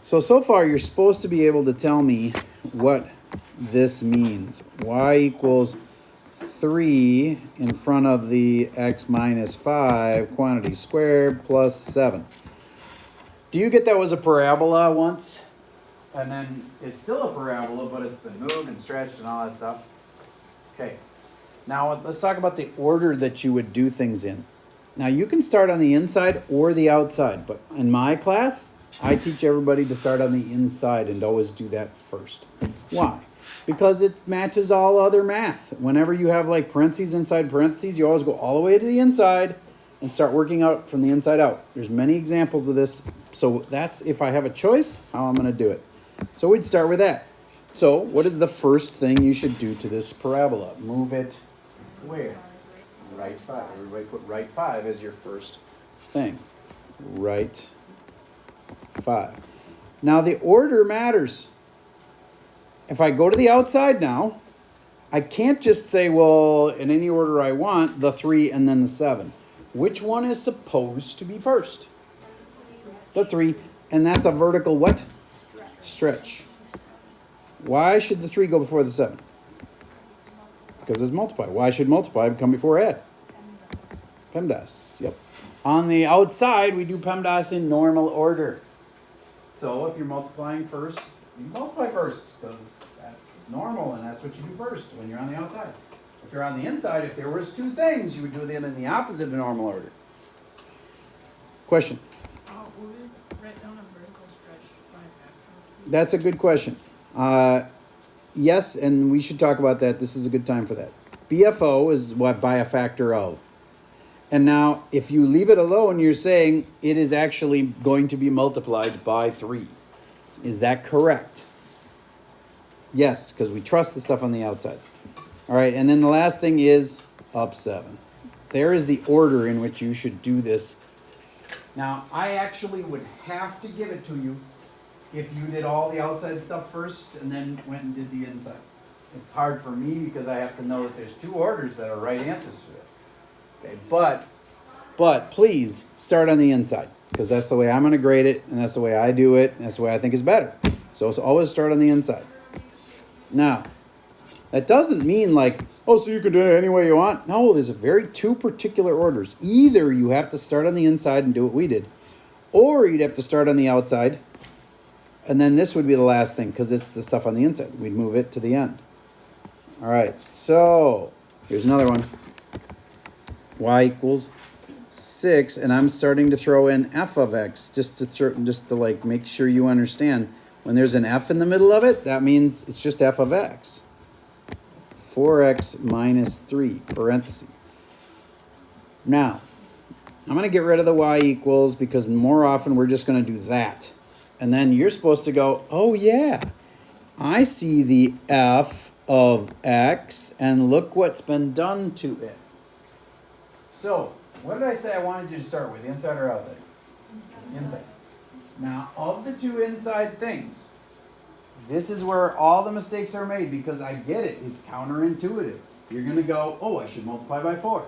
So far you're supposed to be able to tell me what this means. Y equals 3 in front of the x minus 5 quantity squared plus 7. Do you get that was a parabola once? And then it's still a parabola, but it's been moved and stretched and all that stuff. Okay. Now let's talk about the order that you would do things in. Now you can start on the inside or the outside, but in my class, I teach everybody to start on the inside and always do that first. Why? Because it matches all other math. Whenever you have like parentheses inside parentheses, you always go all the way to the inside and start working out from the inside out. There's many examples of this. So that's, if I have a choice, how I'm going to do it. So we'd start with that. So what is the first thing you should do to this parabola? Move it where? Right 5. Everybody put right 5 as your first thing. Right 5. Now the order matters. If I go to the outside now, I can't just say, well, in any order I want, the 3 and then the 7. Which one is supposed to be first? The 3. And that's a vertical what? Stretch. Why should the 3 go before the 7? Because it's multiply. Why should multiply come before add? PEMDAS. Yep. On the outside, we do PEMDAS in normal order. So if you're multiplying first, you multiply first because that's normal and that's what you do first when you're on the outside. If you're on the inside, if there was two things, you would do them in the opposite of normal order. Question? Will we write down a vertical stretch by factor? That's a good question. Yes, and we should talk about that. This is a good time for that. BFO is what by a factor of. And now, if you leave it alone, you're saying it is actually going to be multiplied by 3. Is that correct? Yes, because we trust the stuff on the outside. All right, and then the last thing is up 7. There is the order in which you should do this. Now, I actually would have to give it to you if you did all the outside stuff first and then went and did the inside. It's hard for me because I have to know that there's 2 orders that are right answers for this. Okay, but please start on the inside because that's the way I'm going to grade it and that's the way I do it and that's the way I think is better. So always start on the inside. Now, that doesn't mean like, oh, so you can do it any way you want. No, there's a very 2 particular orders. Either you have to start on the inside and do what we did, or you'd have to start on the outside. And then this would be the last thing because it's the stuff on the inside. We'd move it to the end. All right, so here's another one. Y equals 6, and I'm starting to throw in f of x just to like make sure you understand. When there's an f in the middle of it, that means it's just f of x. 4x minus 3, parenthesis. Now, I'm going to get rid of the y equals because more often we're just going to do that. And then you're supposed to go, oh yeah, I see the f of x, and look what's been done to it. So, what did I say I wanted you to start with, inside or outside? Inside. Now, of the 2 inside things, this is where all the mistakes are made because I get it. It's counterintuitive. You're going to go, oh, I should multiply by 4.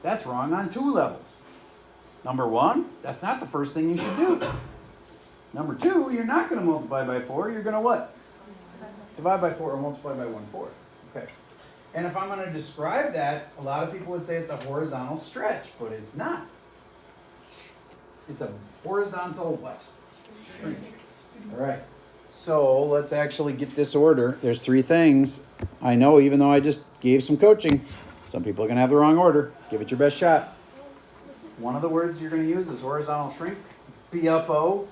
That's wrong on 2 levels. Number 1, that's not the first thing you should do. Number 2, you're not going to multiply by 4. You're going to what? Divide by 4 or multiply by 1/4. Okay. And if I'm going to describe that, a lot of people would say it's a horizontal stretch, but it's not. It's a horizontal what? Shrink. All right. So let's actually get this order. There's 3 things. I know, even though I just gave some coaching, some people are going to have the wrong order. Give it your best shot. One of the words you're going to use is horizontal shrink, BFO.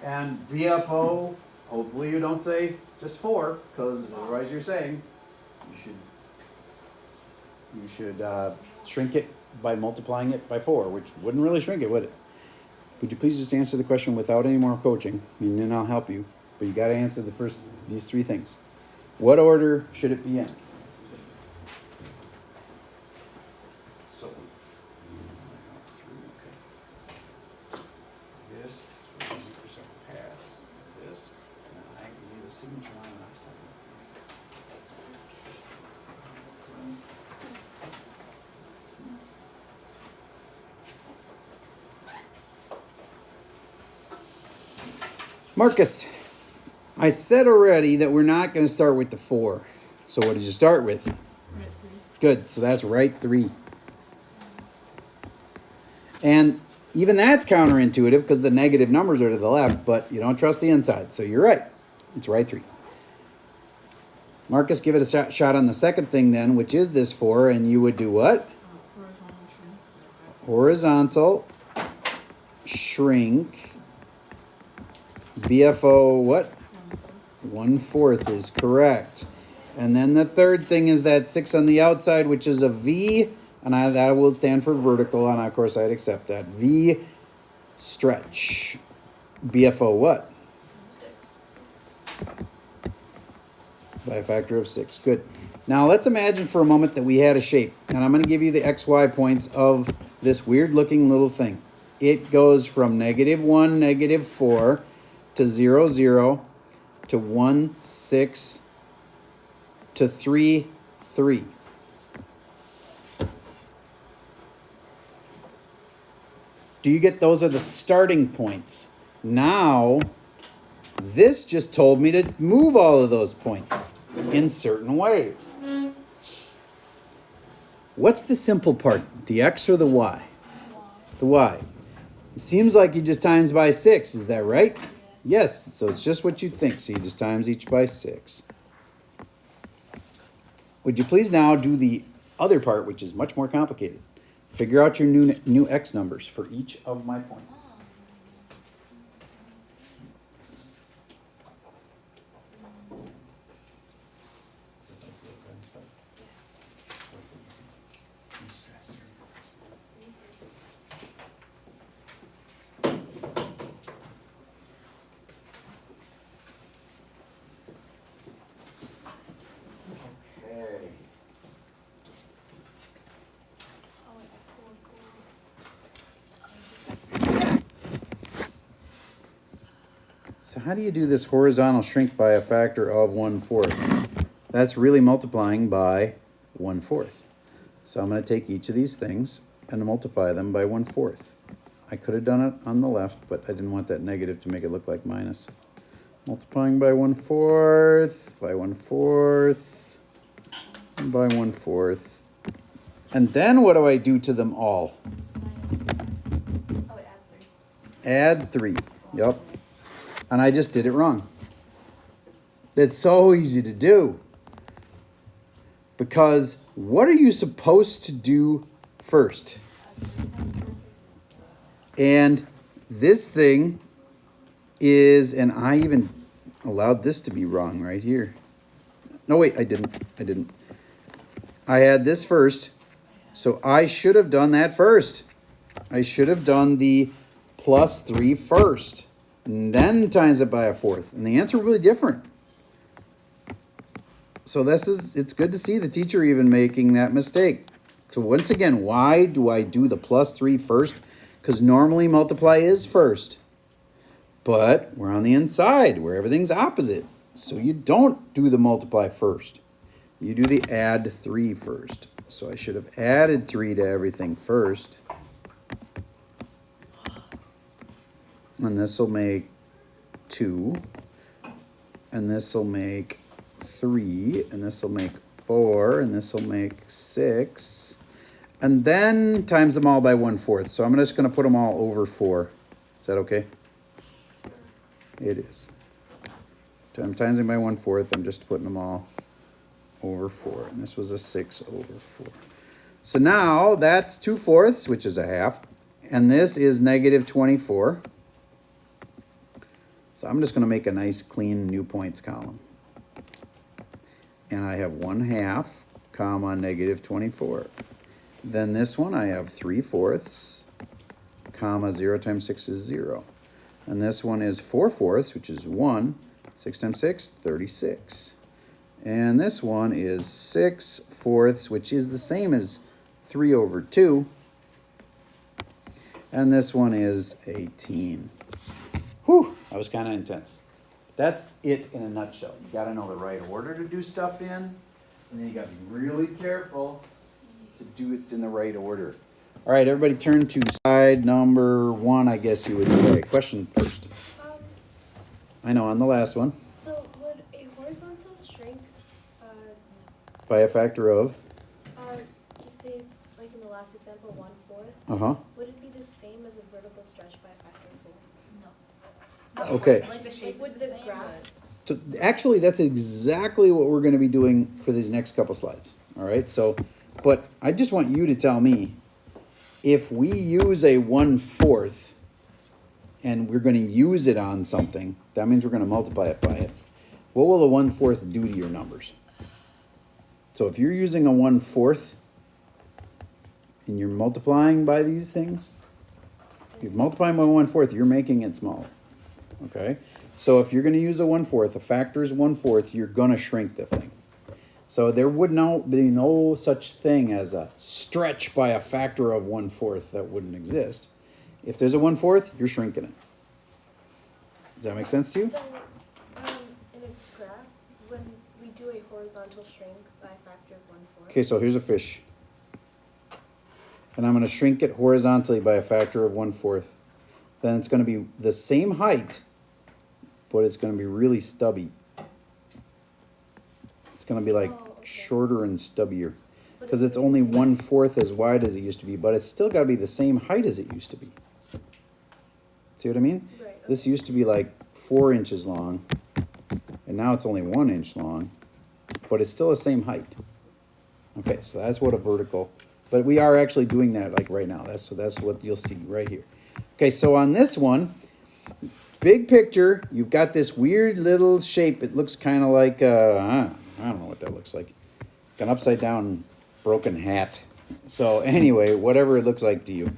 And BFO, hopefully you don't say just 4, because otherwise you're saying you should shrink it by multiplying it by 4, which wouldn't really shrink it, would it? Would you please just answer the question without any more coaching, and then I'll help you. But you got to answer these 3 things. What order should it be in? So, this, pass this, and I need a signature on it. I sign it. Marcus, I said already that we're not going to start with the 4. So what did you start with? Right 3. Good, so that's right 3. And even that's counterintuitive because the negative numbers are to the left, but you don't trust the inside. So you're right. It's right 3. Marcus, give it a shot on the second thing then, which is this 4, and you would do what? Horizontal shrink. Horizontal shrink. BFO what? 1/4 is correct. And then the third thing is that 6 on the outside, which is a V, and that will stand for vertical, and of course I'd accept that. V stretch. BFO what? 6. By a factor of 6. Good. Now let's imagine for a moment that we had a shape, and I'm going to give you the XY points of this weird looking little thing. It goes from -1, -4 to 0, 0 to 1, 6 to 3, 3. Do you get those are the starting points? Now, this just told me to move all of those points in certain ways. What's the simple part? The X or the Y? The Y. It seems like you just times by 6, is that right? Yes, so it's just what you think. So you just times each by 6. Would you please now do the other part, which is much more complicated? Figure out your new X numbers for each of my points. So how do you do this horizontal shrink by a factor of 1/4? That's really multiplying by 1/4. So I'm going to take each of these things and multiply them by 1/4. I could have done it on the left, but I didn't want that negative to make it look like minus. Multiplying by 1/4, by 1/4, and by 1/4. And then what do I do to them all? Add 3. Yep. And I just did it wrong. It's so easy to do. Because what are you supposed to do first? And this thing is, and I even allowed this to be wrong right here. No, wait, I didn't. I had this first, so I should have done that first. I should have done the +3 first. And then times it by 1/4. And the answer will be different. So it's good to see the teacher even making that mistake. So once again, why do I do the +3 first? Because normally multiply is first. But we're on the inside where everything's opposite. So you don't do the multiply first. You do the add 3 first. So I should have added 3 to everything first. And this will make 2, and this will make 3, and this will make 4, and this will make 6, and then times them all by 1/4. So I'm just going to put them all over 4. Is that okay? It is. I'm times them by 1/4. I'm just putting them all over 4, and this was a 6 over 4. So now that's 2/4, which is a half, and this is -24. So I'm just going to make a nice clean new points column. And I have 1/2, comma, -24. Then this one I have 3/4, comma, 0 times 6 is 0. And this one is 4/4, which is 1. 6 times 6, 36. And this one is 6/4, which is the same as 3 over 2. And this one is 18. Whew, that was kind of intense. That's it in a nutshell. You got to know the right order to do stuff in, and then you got to be really careful to do it in the right order. All right, everybody turn to slide number 1, I guess you would say. Question first. I know, on the last one, So would a horizontal shrink, by a factor of, just say, like in the last example, 1/4, uh-huh, would it be the same as a vertical stretch by a factor of 4? No. okay. Like the shape Like, is would the the same, graph- So actually, that's exactly what we're gonna be doing for these next couple slides, all right? So, but I just want you to tell me, if we use a 1/4 and we're gonna use it on something, that means we're gonna multiply it by it. What will a 1/4 do to your numbers? So if you're using a 1/4 and you're multiplying by these things, you're multiplying by 1/4, you're making it smaller, okay? So if you're gonna use a 1/4, a factor is 1/4, you're gonna shrink the thing. So there would be no such thing as a stretch by a factor of 1/4. That wouldn't exist. If there's a 1/4, you're shrinking it. Does that make sense to you? So, in a graph, when we do a horizontal shrink by a factor of 1/4. Okay, so here's a fish. And I'm gonna shrink it horizontally by a factor of 1/4. Then it's gonna be the same height, but it's gonna be really stubby. It's gonna be like Oh, okay. shorter and stubbier. But Because it it's would be only the same- 1/4 as wide as it used to be, but it's still gotta be the same height as it used to be. See what I mean? Right, This okay. used to be like 4 inches long, and now it's only 1 inch long, but it's still the same height. Okay, so that's what a vertical, but we are actually doing that like right now. That's what you'll see right here. Okay, so on this one, big picture, you've got this weird little shape. It looks kind of like, I don't know what that looks like. Like an upside down broken hat. So anyway, whatever it looks like to you.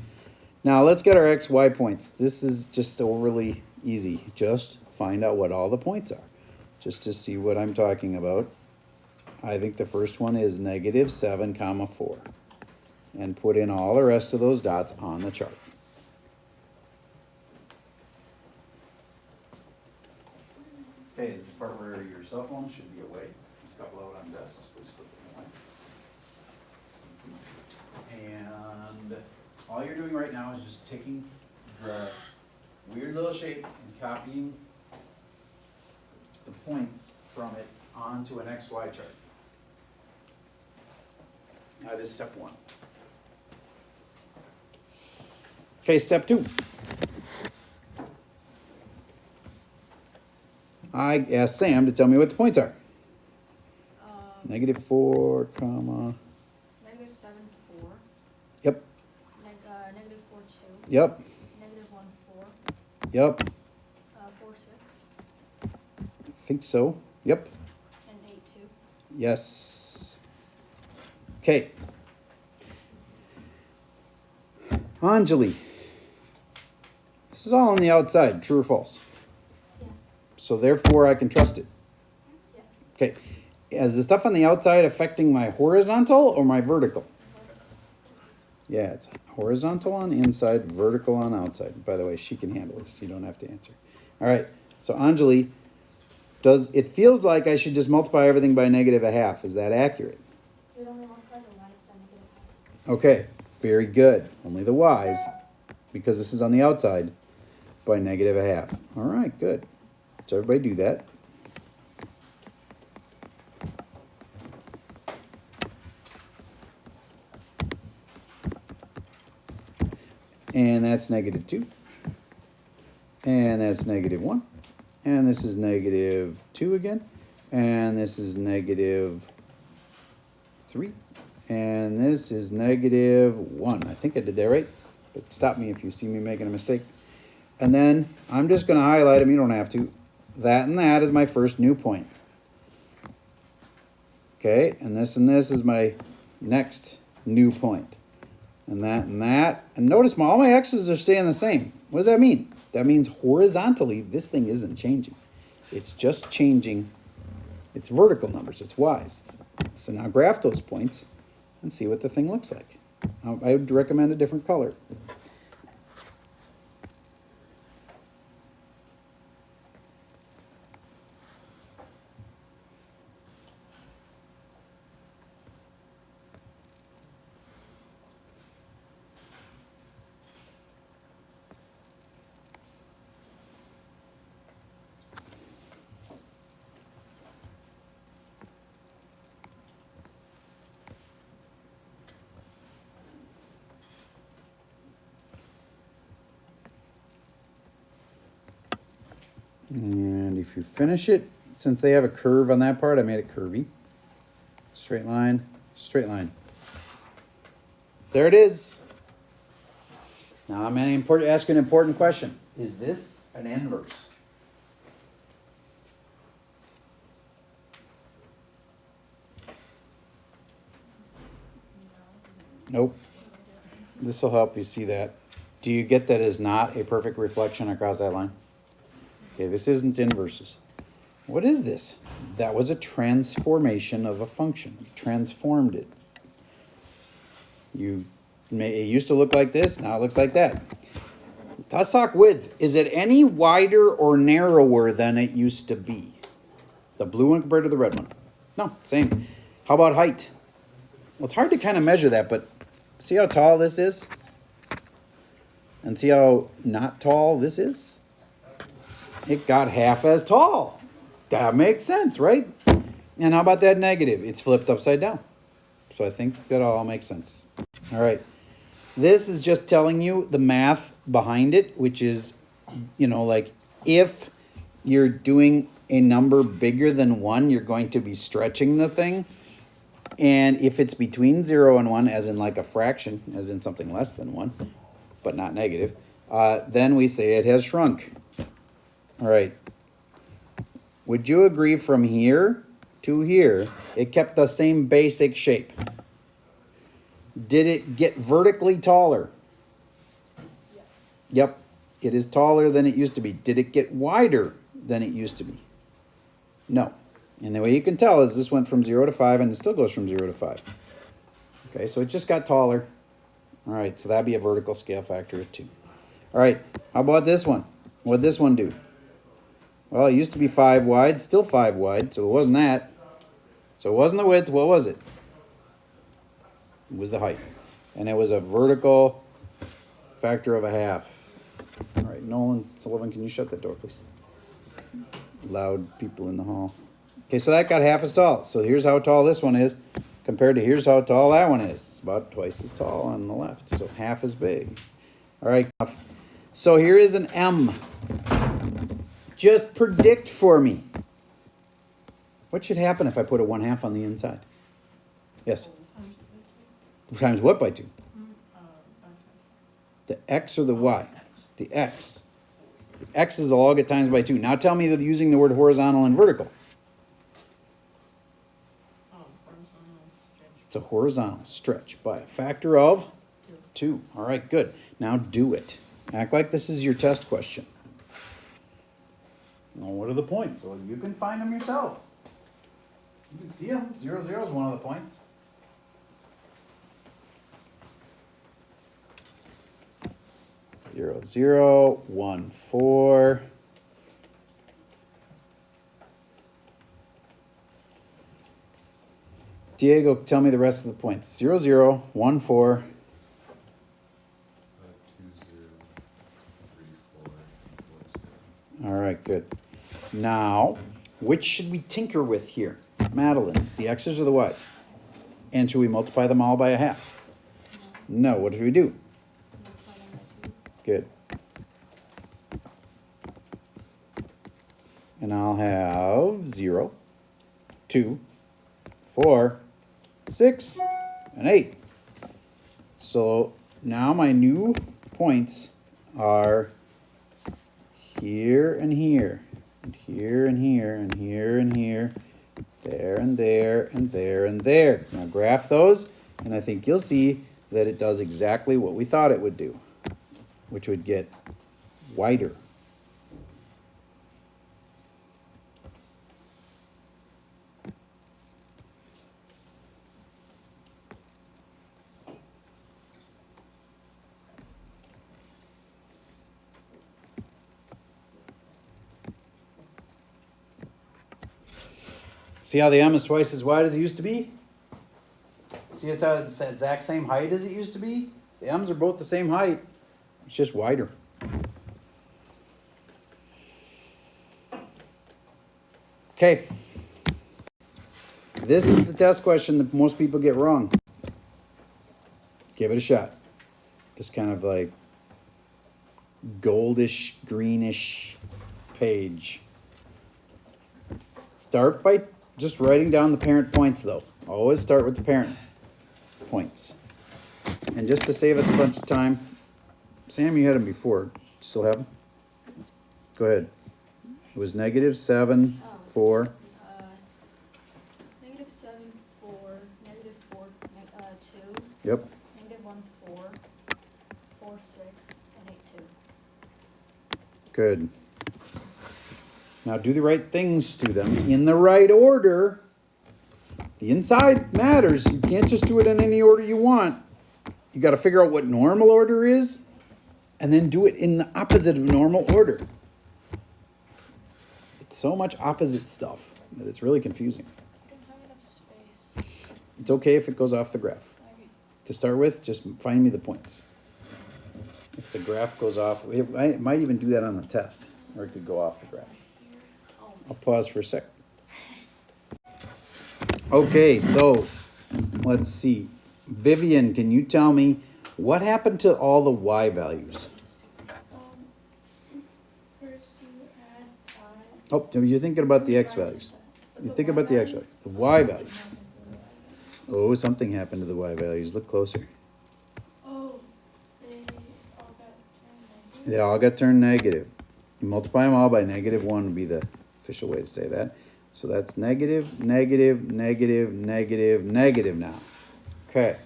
Now let's get our x, y points. This is just overly easy. Just find out what all the points are. Just to see what I'm talking about. I think the first one is -7, 4. And put in all the rest of those dots on the chart. Okay, this is the part where your cell phone should be away. There's a couple out on desks, please put them away. And all you're doing right now is just taking the weird little shape and copying the points from it onto an XY chart. That is step 1. Okay, step 2. I asked Sam to tell me what the points are. -4, comma, -7, 4. yep, -4, 2. yep, -1, 4. yep, 4, 6. I think so, yep, And 8, 2. yes. Okay. Anjali. This is all on the outside, true or false? Yeah. So therefore I can trust it. Yes. Okay. Is the stuff on the outside affecting my horizontal or my vertical? Yeah, it's horizontal on inside, vertical on outside. By the way, she can handle this. You don't have to answer. All right. So Anjali, it feels like I should just multiply everything by -1/2. Is that accurate? You'd only multiply the lines by -1/2. Okay. Very good. Only the y's, because this is on the outside, by -1/2. All right. Good. So everybody do that. And that's -2. And that's -1. And this is -2 again. And this is -3. And this is -1. I think I did that right. But stop me if you see me making a mistake. And then I'm just going to highlight them. You don't have to. That and that is my first new point. Okay, and this is my next new point. And that and that. And notice all my x's are staying the same. What does that mean? That means horizontally, this thing isn't changing. It's just changing its vertical numbers, its y's. So now graph those points and see what the thing looks like. I would recommend a different color. And if you finish it, since they have a curve on that part, I made it curvy. Straight line, straight line. There it is. Now I'm going to ask you an important question. Is this an inverse? Nope. This will help you see that. Do you get that is not a perfect reflection across that line? Okay, this isn't inverses. What is this? That was a transformation of a function. You transformed it. It used to look like this, now it looks like that. Let's talk width. Is it any wider or narrower than it used to be? The blue one compared to the red one? No, same. How about height? Well, it's hard to kind of measure that, but see how tall this is? And see how not tall this is? It got half as tall. That makes sense, right? And how about that negative? It's flipped upside down. So I think that all makes sense. All right. This is just telling you the math behind it, which is, like if you're doing a number bigger than 1, you're going to be stretching the thing. And if it's between 0 and 1, as in like a fraction, as in something less than 1, but not negative, then we say it has shrunk. All right. Would you agree from here to here, it kept the same basic shape? Did it get vertically taller? Yes. Yep. It is taller than it used to be. Did it get wider than it used to be? No. And the way you can tell is this went from 0 to 5, and it still goes from 0 to 5. Okay, so it just got taller. All right, so that'd be a vertical scale factor of 2. All right, how about this one? What'd this one do? Well, it used to be 5 wide, still 5 wide, so it wasn't that. So it wasn't the width, what was it? It was the height. And it was a vertical factor of a half. All right, Nolan Sullivan, can you shut that door, please? Loud people in the hall. Okay, so that got half as tall. So here's how tall this one is compared to here's how tall that one is. It's about twice as tall on the left, so half as big. All right, so here is an M. Just predict for me. What should happen if I put a 1/2 on the inside? Yes? Times what by 2? The X or the Y? The X. The X is all get times by 2. Now tell me that using the word horizontal and vertical. It's a horizontal stretch by a factor of 2. All right, good. Now do it. Act like this is your test question. Well, what are the points? Well, you can find them yourself. You can see them. 0, 0 is one of the points. Zero, 0, 1, 4. Diego, tell me the rest of the points. 0, 0, 1, 4. 2, 0, 3, 4, 4, 0. All right, good. Now, which should we tinker with here? Madeline, the X's or the Y's? And should we multiply them all by a half? No, what do we do? Good. And I'll have 0, 2, 4, 6, and 8. So now my new points are here and here, and here and here, and here and here, there and there, and there and there. Now graph those, and I think you'll see that it does exactly what we thought it would do, which would get wider. See how the M is twice as wide as it used to be? See it's how it's the exact same height as it used to be? The M's are both the same height. It's just wider. Okay. This is the test question that most people get wrong. Give it a shot. Just kind of like goldish, greenish page. Start by just writing down the parent points though. Always start with the parent points. And just to save us a bunch of time, Sam, you had them before. Still have them? Go ahead. It was -7, 4. -7, 4, -4, 2, Yep. -1, 4, 4, 6, and 8, 2. Good. Now do the right things to them in the right order. The inside matters. You can't just do it in any order you want. You got to figure out what normal order is and then do it in the opposite of normal order. It's so much opposite stuff that it's really confusing. I don't have enough space. It's okay if it goes off the graph. To start with, just find me the points. If the graph goes off, it might even do that on the test, or it could go off the graph. I'll pause for a sec. Okay, so let's see. Vivian, can you tell me what happened to all the y values? First you add 5. Oh, you're thinking about the x values. You're thinking about the x values. The y values. Oh, something happened to the y values. Look closer. Oh, they all got turned negative. They all got turned negative. You multiply them all by -1 would be the official way to say that. So that's negative, negative, negative, negative, negative now. Okay.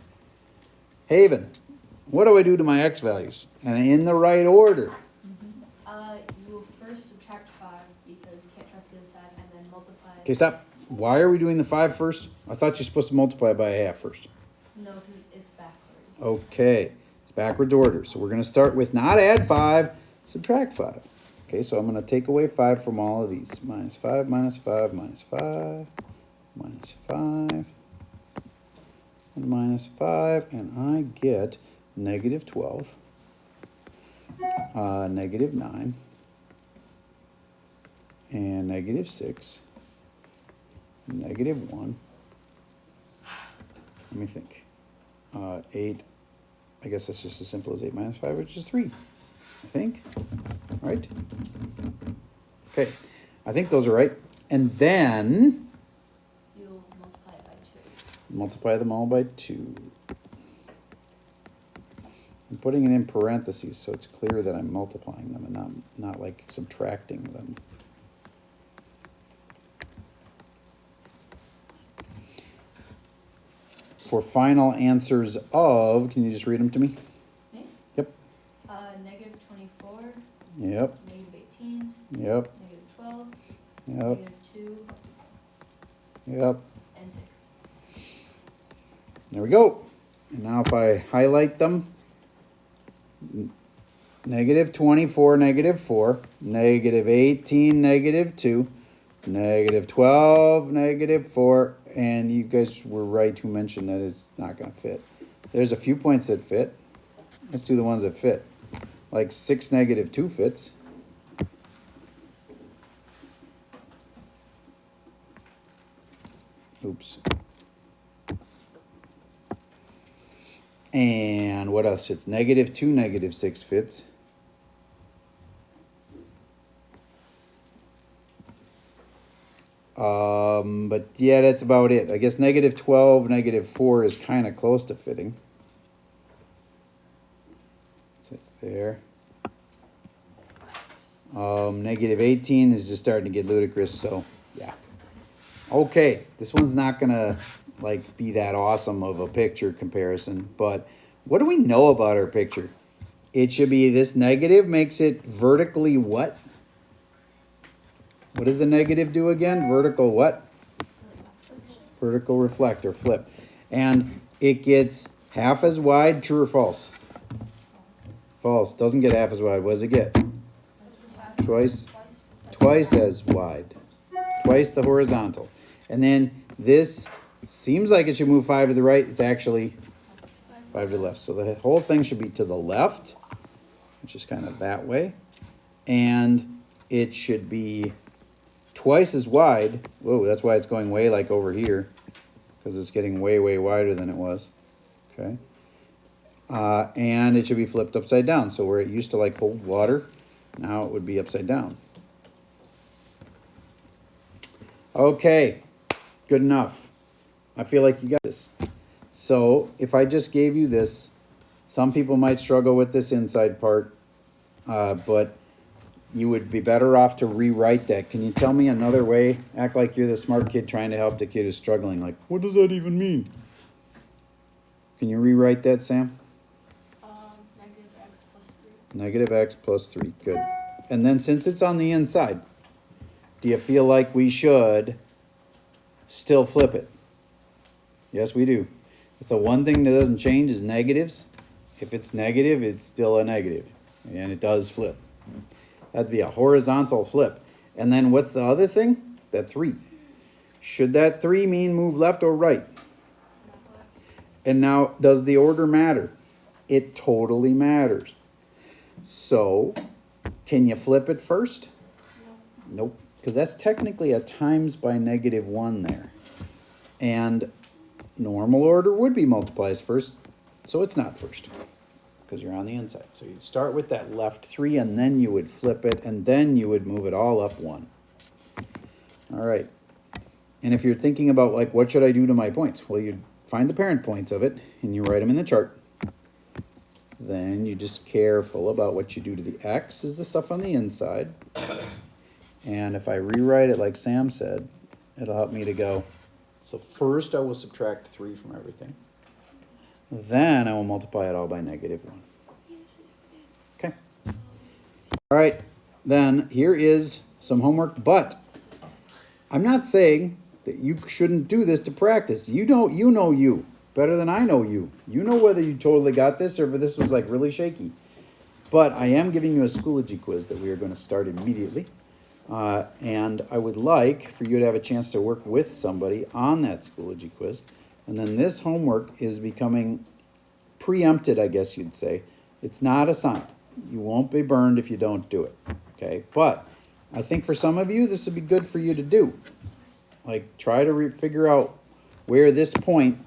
Haven, what do I do to my x values? And in the right order. You will first subtract 5 because you can't trust the inside, and then multiply. Okay, stop. Why are we doing the 5 first? I thought you're supposed to multiply by a half first. No, because it's backwards. Okay, it's backwards order. So we're going to start with not add 5, subtract 5. Okay, so I'm going to take away 5 from all of these. -5, -5, -5, -5, and -5, and I get -12, -9, and -6, -1. Let me think. 8, I guess that's just as simple as 8 minus 5, which is 3. I think, right? Okay, I think those are right. And then You'll multiply it by 2. multiply them all by 2. I'm putting it in parentheses so it's clear that I'm multiplying them and not like subtracting them. For final answers of, can you just read them to me? Me? Yep, -24, yep, -18, yep, -12, yep, -2, yep. and 6. There we go. And now if I highlight them, -24, -4, -18, -2, -12, -4, and you guys were right who mentioned that it's not going to fit. There's a few points that fit. Let's do the ones that fit. Like 6, -2 fits. Oops. And what else fits? -2, -6 fits. But yeah, that's about it. I guess -12, -4 is kind of close to fitting. That's it there. -18 is just starting to get ludicrous, so yeah. Okay, this one's not gonna like be that awesome of a picture comparison, but what do we know about our picture? It should be this negative makes it vertically what? What does the negative do again? Vertical what? Vertical reflect or flip. And it gets half as wide, true or false? False. Doesn't get half as wide. What does it get? Twice as wide. Twice the horizontal. And then this seems like it should move 5 to the right. It's actually 5 to the left. So the whole thing should be to the left, which is kind of that way. And it should be twice as wide. Whoa, that's why it's going way like over here, because it's getting way, way wider than it was. Okay. And it should be flipped upside down. So where it used to like hold water, now it would be upside down. Okay, good enough. I feel like you got this. So if I just gave you this, some people might struggle with this inside part, but you would be better off to rewrite that. Can you tell me another way? Act like you're the smart kid trying to help the kid who's struggling. Like, what does that even mean? Can you rewrite that, Sam? Negative x plus 3. Negative x plus 3. Good. And then since it's on the inside, do you feel like we should still flip it? Yes, we do. It's the one thing that doesn't change is negatives. If it's negative, it's still a negative. And it does flip. That'd be a horizontal flip. And then what's the other thing? That 3. Should that 3 mean move left or right? And now, does the order matter? It totally matters. So, can you flip it first? Nope. Because that's technically a times by negative 1 there. And normal order would be multiplies first, so it's not first. Because you're on the inside. So you'd start with that left 3, and then you would flip it, and then you would move it all up 1. All right. And if you're thinking about, like, what should I do to my points? Well, you'd find the parent points of it, and you write them in the chart. Then you just careful about what you do to the x is the stuff on the inside. And if I rewrite it like Sam said, it'll help me to go. So first I will subtract 3 from everything. Then I will multiply it all by negative 1. Okay. All right. Then here is some homework, but I'm not saying that you shouldn't do this to practice. You know you better than I know you. You know whether you totally got this or if this was like really shaky. But I am giving you a Schoology quiz that we are going to start immediately. And I would like for you to have a chance to work with somebody on that Schoology quiz. And then this homework is becoming preempted, I guess you'd say. It's not assigned. You won't be burned if you don't do it. Okay? But I think for some of you, this would be good for you to do. Like, try to figure out where this point,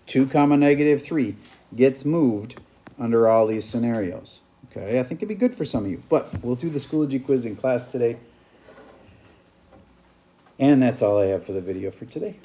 2 comma negative 3, gets moved under all these scenarios. Okay, I think it'd be good for some of you. But we'll do the Schoology quiz in class today. And that's all I have for the video for today.